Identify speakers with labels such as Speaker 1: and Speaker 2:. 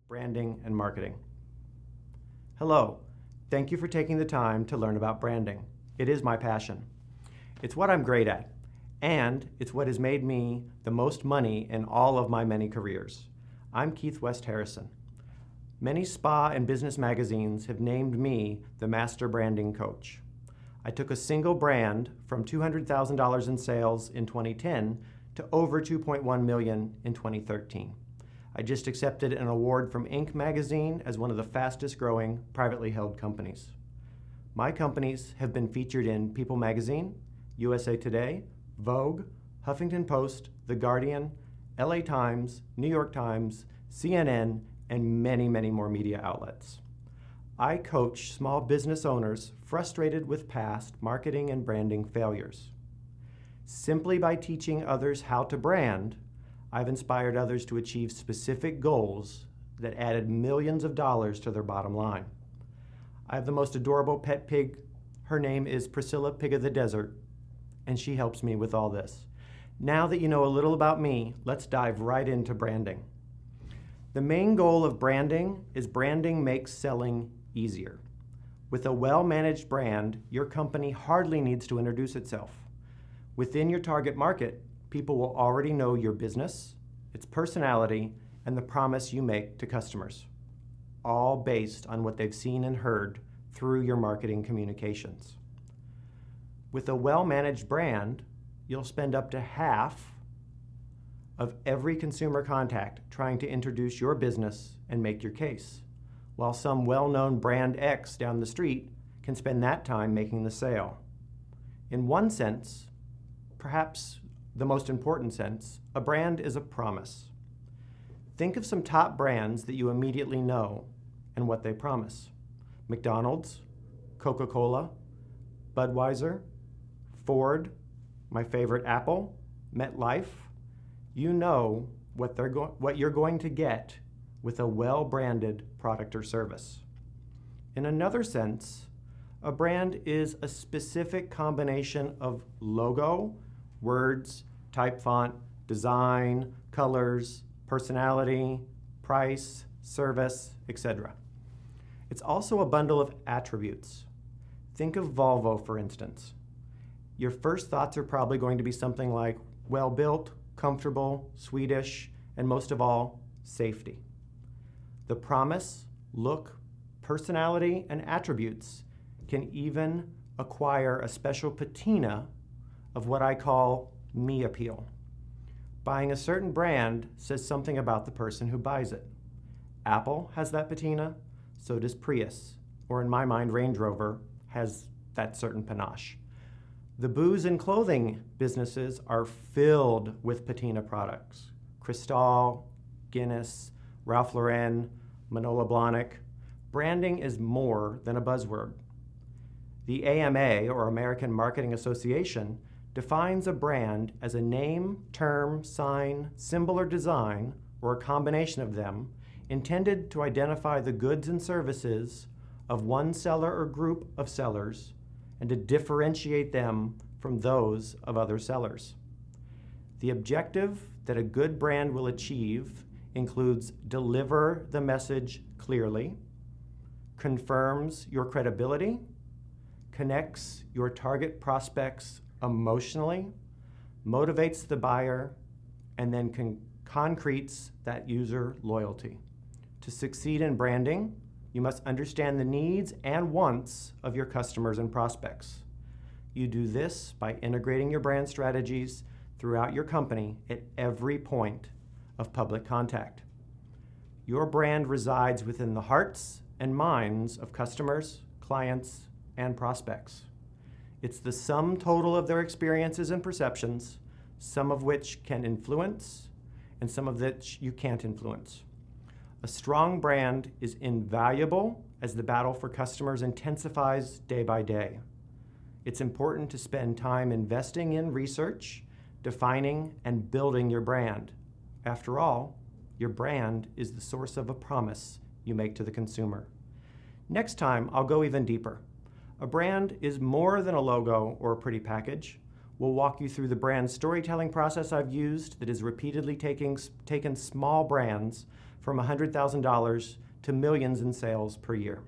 Speaker 1: branding and marketing. Hello, thank you for taking the time to learn about branding. It is my passion. It's what I'm great at, and it's what has made me the most money in all of my many careers. I'm Keith West Harrison. Many spa and business magazines have named me the master branding coach. I took a single brand from $200,000 in sales in 2010 to over $2.1 million in 2013. I just accepted an award from Inc. magazine as one of the fastest growing privately held companies. My companies have been featured in People magazine, USA Today, Vogue, Huffington Post, The Guardian, LA Times, New York Times, CNN, and many, many more media outlets. I coach small business owners frustrated with past marketing and branding failures. Simply by teaching others how to brand, I've inspired others to achieve specific goals that added millions of dollars to their bottom line. I have the most adorable pet pig. Her name is Priscilla, Pig of the Desert, and she helps me with all this. Now that you know a little about me, let's dive right into branding. The main goal of branding is branding makes selling easier. With a well-managed brand, your company hardly needs to introduce itself. Within your target market, people will already know your business, its personality, and the promise you make to customers, all based on what they've seen and heard through your marketing communications. With a well-managed brand, you'll spend up to half of every consumer contact trying to introduce your business and make your case, while some well-known brand X down the street can spend that time making the sale. In one sense, perhaps the most important sense, a brand is a promise. Think of some top brands that you immediately know and what they promise. McDonald's, Coca-Cola, Budweiser, Ford, my favorite Apple, MetLife. You know what you're going to get with a well-branded product or service. In another sense, a brand is a specific combination of logo, words, type font, design, colors, personality, price, service, etc. It's also a bundle of attributes. Think of Volvo, for instance. Your first thoughts are probably going to be something like well-built, comfortable, Swedish, and most of all, safety. The promise, look, personality, and attributes can even acquire a special patina of what I call me appeal. Buying a certain brand says something about the person who buys it. Apple has that patina, so does Prius, or in my mind, Range Rover has that certain panache. The booze and clothing businesses are filled with patina products. Cristal, Guinness, Ralph Lauren, Manolo Blahnik. Branding is more than a buzzword. The AMA, or American Marketing Association, defines a brand as a name, term, sign, symbol, or design, or a combination of them, intended to identify the goods and services of one seller or group of sellers and to differentiate them from those of other sellers. The objective that a good brand will achieve includes deliver the message clearly, confirms your credibility, connects your target prospects emotionally, motivates the buyer, and then concretes that user loyalty. To succeed in branding, you must understand the needs and wants of your customers and prospects. You do this by integrating your brand strategies throughout your company at every point of public contact. Your brand resides within the hearts and minds of customers, clients, and prospects. It's the sum total of their experiences and perceptions, some of which can influence and some of which you can't influence. A strong brand is invaluable as the battle for customers intensifies day by day. It's important to spend time investing in research, defining, and building your brand. After all, your brand is the source of a promise you make to the consumer. Next time, I'll go even deeper. A brand is more than a logo or a pretty package. We'll walk you through the brand storytelling process I've used that has repeatedly taken small brands from $100,000 to millions in sales per year.